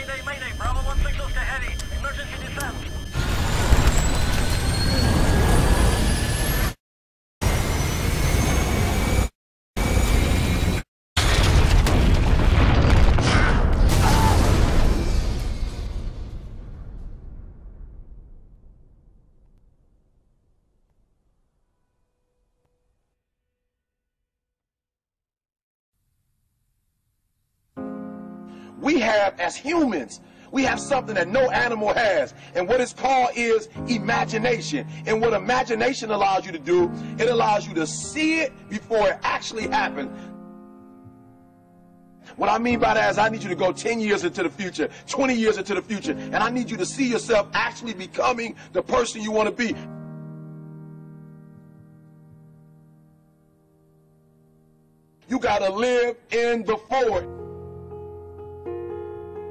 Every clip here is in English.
Mayday, mayday. Bravo 1 signals to heavy. Emergency descent. We have, as humans, we have something that no animal has. And what it's called is imagination. And what imagination allows you to do, it allows you to see it before it actually happens. What I mean by that is I need you to go 10 years into the future, 20 years into the future, and I need you to see yourself actually becoming the person you want to be. You got to live in the forward.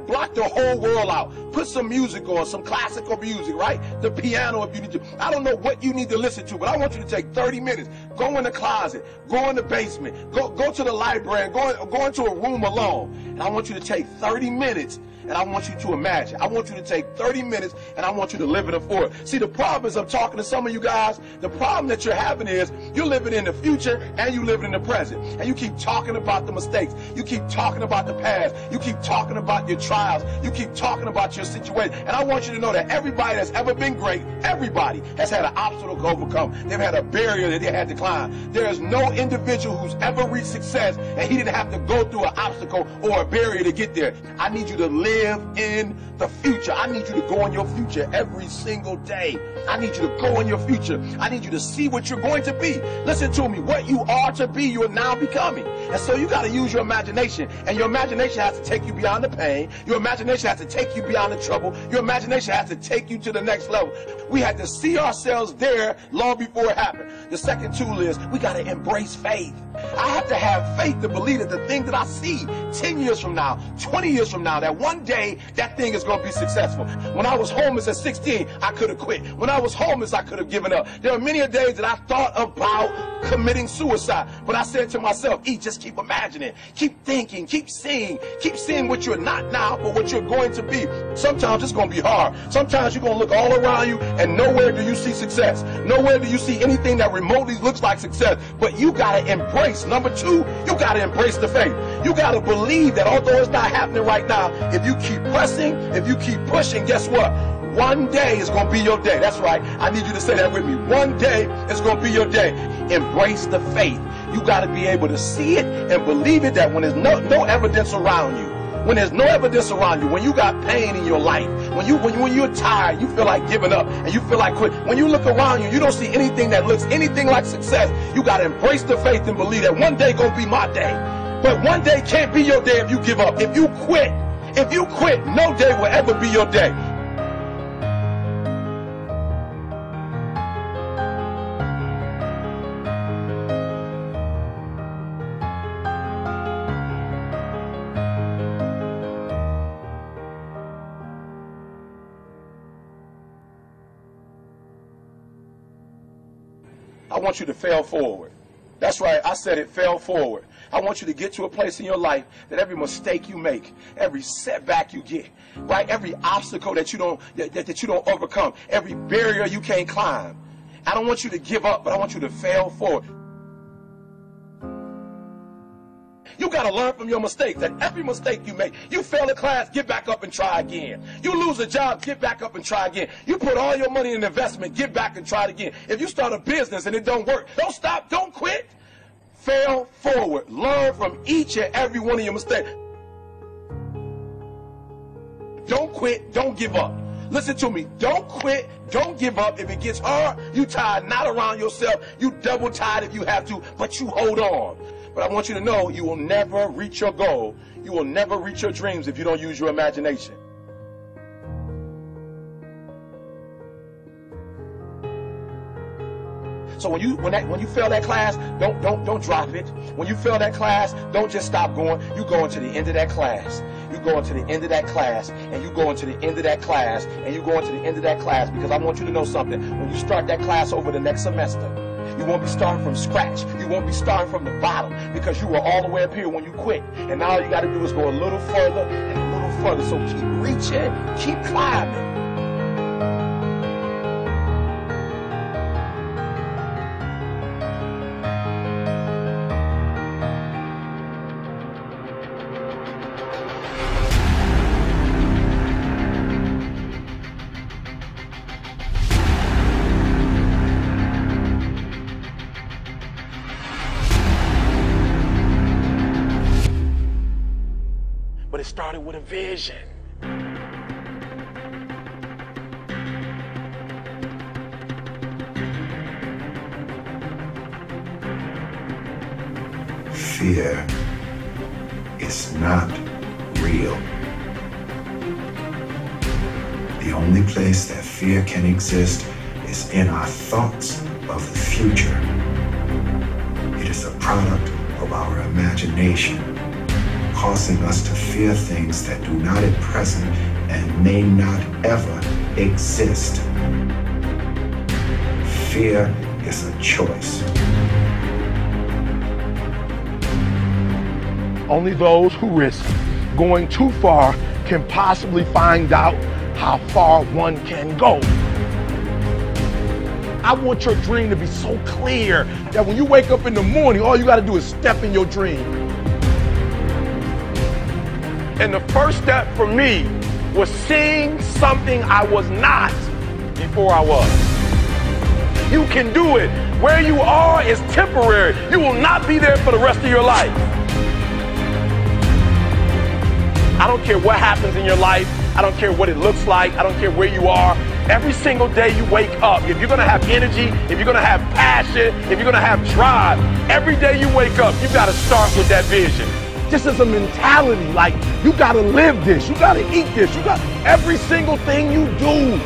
Block the whole world out. Put some music on, some classical music, right? The piano if you need to. I don't know what you need to listen to, but I want you to take 30 minutes. Go in the closet. Go in the basement. Go to the library. Go into a room alone. And I want you to take 30 minutes and I want you to imagine. I want you to take 30 minutes and I want you to live in the forward. See, the problem is I'm talking to some of you guys. The problem that you're having is you're living in the future and you living in the present. And you keep talking about the mistakes. You keep talking about the past. You keep talking about your trials. You keep talking about your situation. And I want you to know that everybody that's ever been great, everybody has had an obstacle to overcome. They've had a barrier that they had to climb. There is no individual who's ever reached success and he didn't have to go through an obstacle or a barrier to get there. I need you to live in the future. I need you to go in your future every single day. I need you to go in your future. I need you to see what you're going to be. Listen to me. What you are to be, you are now becoming. And so you got to use your imagination. And your imagination has to take you beyond the pain. Your imagination has to take you beyond the trouble. Your imagination has to take you to the next level. We had to see ourselves there long before it happened. The second tool is we got to embrace faith. I have to have faith to believe that the thing that I see 10 years from now, 20 years from now, that one day that thing is going to be successful. When I was homeless at 16, I could have quit. When I was homeless, I could have given up. There are many days that I thought about committing suicide, but I said to myself, just keep imagining, keep thinking, keep seeing what you're not now, but what you're going to be. Sometimes it's going to be hard. Sometimes you're going to look all around you and nowhere do you see success. Nowhere do you see anything that remotely looks like success, but you got to embrace. Number two, you got to embrace the faith. You got to believe that although it's not happening right now, if you keep pressing, if you keep pushing, guess what? One day is going to be your day. That's right. I need you to say that with me. One day is going to be your day. Embrace the faith. You got to be able to see it and believe it, that when there's no evidence around you, when there's no evidence around you, when you got pain in your life, when you're tired, you feel like giving up and you feel like quit. When you look around you, you don't see anything that looks anything like success. You got to embrace the faith and believe that one day going to be my day. But one day can't be your day if you give up. If you quit, no day will ever be your day. I want you to fail forward. That's right, I said it, fail forward. I want you to get to a place in your life that every mistake you make, every setback you get, right, every obstacle that you don't overcome, every barrier you can't climb. I don't want you to give up, but I want you to fail forward. You got to learn from your mistakes. That every mistake you make, you fail a class, get back up and try again. You lose a job, get back up and try again. You put all your money in investment, get back and try it again. If you start a business and it don't work, don't stop, don't quit. Fail forward. Learn from each and every one of your mistakes. Don't quit, don't give up. Listen to me, don't quit, don't give up. If it gets hard, you tie a knot around yourself, you double tie it if you have to, but you hold on. But I want you to know you will never reach your goal. You will never reach your dreams if you don't use your imagination. So when you fail that class, don't drop it. When you fail that class, don't just stop going. You go into the end of that class. You go into the end of that class, and you go into the end of that class, and you go into the end of that class, because I want you to know something. When you start that class over the next semester, you won't be starting from scratch. You won't be starting from the bottom, because you were all the way up here when you quit. And now all you got to do is go a little further and a little further. So keep reaching, keep climbing. But it started with a vision. Fear is not real. The only place that fear can exist is in our thoughts of the future. It is a product of our imagination, causing us to fear things that do not at present and may not ever exist. Fear is a choice. Only those who risk going too far can possibly find out how far one can go. I want your dream to be so clear that when you wake up in the morning, all you got to do is step in your dream. And the first step for me was seeing something I was not before I was. You can do it. Where you are is temporary. You will not be there for the rest of your life. I don't care what happens in your life. I don't care what it looks like. I don't care where you are. Every single day you wake up, if you're gonna have energy, if you're gonna have passion, if you're gonna have drive, every day you wake up, you gotta start with that vision. Just as a mentality, like you gotta live this, you gotta eat this, you got every single thing you do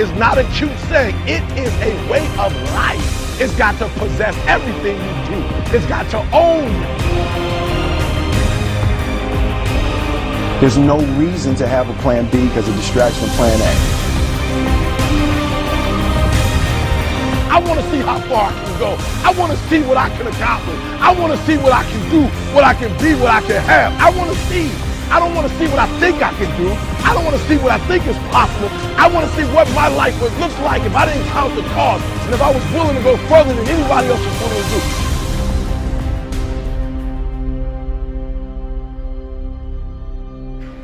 is not a cute saying. It is a way of life. It's got to possess everything you do. It's got to own you. There's no reason to have a plan B because of distraction of plan A. I want to see how far I can go. I want to see what I can accomplish. I want to see what I can do, what I can be, what I can have. I want to see. I don't want to see what I think I can do. I don't want to see what I think is possible. I want to see what my life would look like if I didn't count the cost and if I was willing to go further than anybody else was willing to do.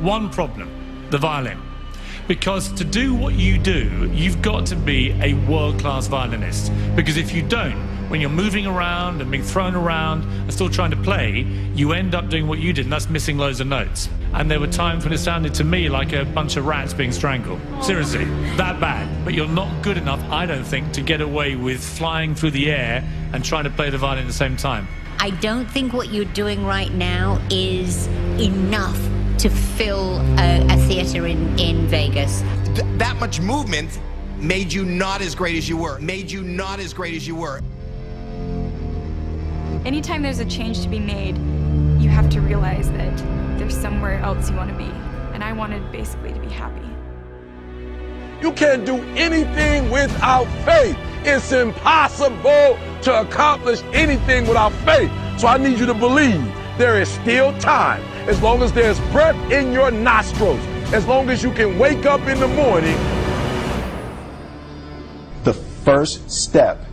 One problem, the violin. Because to do what you do, you've got to be a world-class violinist. Because if you don't, when you're moving around and being thrown around and still trying to play, you end up doing what you did, and that's missing loads of notes. And there were times when it sounded to me like a bunch of rats being strangled. Seriously, that bad. But you're not good enough, I don't think, to get away with flying through the air and trying to play the violin at the same time. I don't think what you're doing right now is enough to fill a theater in Vegas. That much movement made you not as great as you were. Anytime there's a change to be made, you have to realize that there's somewhere else you want to be. And I wanted basically to be happy. You can't do anything without faith. It's impossible to accomplish anything without faith. So I need you to believe there is still time. As long as there's breath in your nostrils, as long as you can wake up in the morning. The first step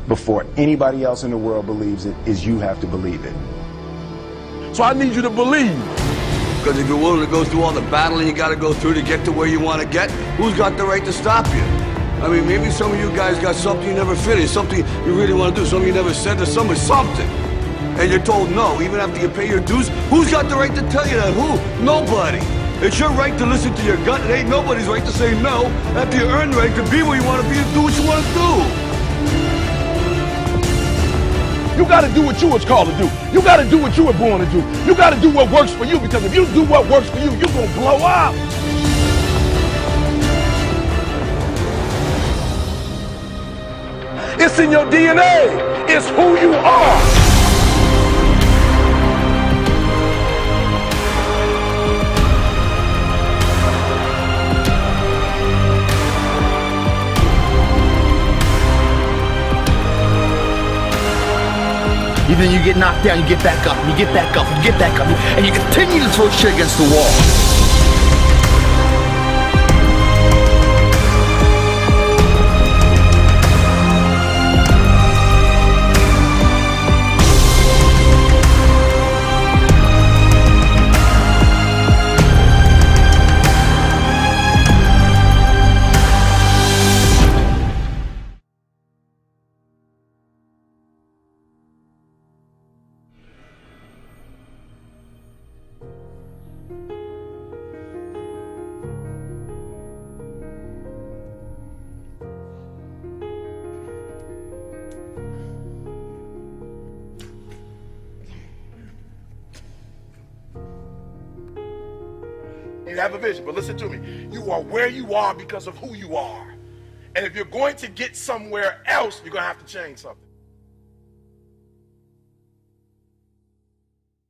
before anybody else in the world believes it is you have to believe it. So I need you to believe. Because if you're willing to go through all the battling you got to go through to get to where you want to get, who's got the right to stop you? I mean, maybe some of you guys got something you never finished, something you really want to do, something you never said to somebody, something. And you're told no, even after you pay your dues. Who's got the right to tell you that? Who? Nobody. It's your right to listen to your gut. It ain't nobody's right to say no after you earn the right to be where you want to be and do what you want to do. You got to do what you was called to do. You got to do what you were born to do. You got to do what works for you, because if you do what works for you, you're going to blow up. It's in your DNA. It's who you are. Then you get knocked down, you get back up, and you get back up, and you get back up, and you continue to throw shit against the wall. you have a vision, but listen to me. You are where you are because of who you are. And if you're going to get somewhere else, you're going to have to change something.